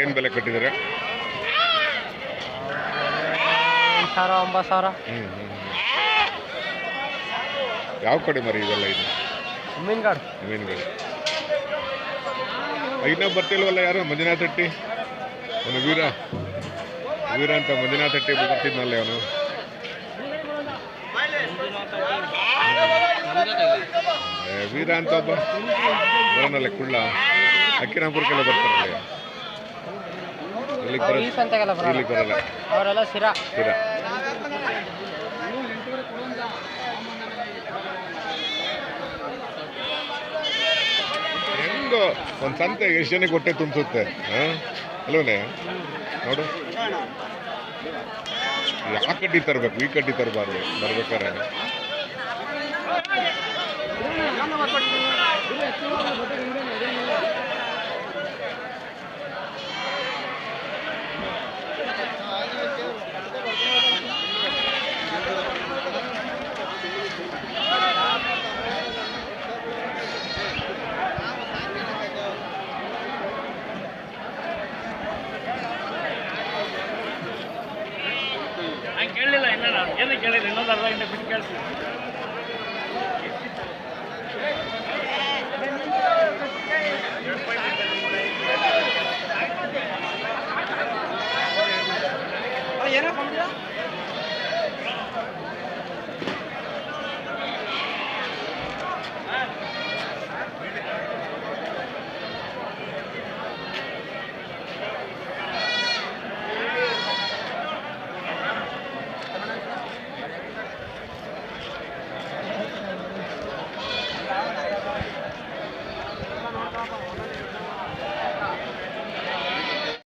ಏನು ಬೆಲೆ ಕಟ್ಟಿದ್ದಾರೆ? 8,000 9,000. ಯಾವ ಕಡೆ ಮರಿ ಇವೆಲ್ಲ? ಇದು ಮೀನುಗಾಡು. ಐದನೇ ಬರ್ತಿಲ್ವಲ್ಲ ಯಾರು? ಮಂಜುನಾಥ್ ಹಟ್ಟಿ ಅವನು ವೀರ ಅಂತ ಮಂಜುನಾಥ್ ಹಟ್ಟಿ ಬರ್ತಿದ್ನಲ್ಲ ಅವನು. ವೀರ ಅಂತ ಒಬ್ಬ ಬರೋನಲ್ಲ ಕುಳ್ಳ, ಅಕ್ಕಿರಾಂಪುರಕ್ಕೆಲ್ಲ ಬರ್ತಾರಲ್ಲ. ಇಲ್ಲಿಗೆ ಬರಲ್ಲ ಅವರೆಲ್ಲ ಸಿರಾ. ಹೆಂಗೋ ಒಂದು ಸಂತೆ ಎಷ್ಟು ಜನಕ್ಕೆ ಹೊಟ್ಟೆ ತುಂಬಿಸುತ್ತೆ ಅಲ್ವನೇ? ನೋಡು, ಆ ಕಡ್ಡಿ ತರಬೇಕು, ಈ ಕಡ್ಡಿ ತರಬಾರ್ದು ಬರ್ಬೇಕಾರೆ. ಕೇಳಲಿಲ್ಲ, ಇನ್ನೊಂದು ಅರ್ಧ ಗಂಟೆ ಬಿಟ್ಟು ಕೇಳ್ತೀನಿ.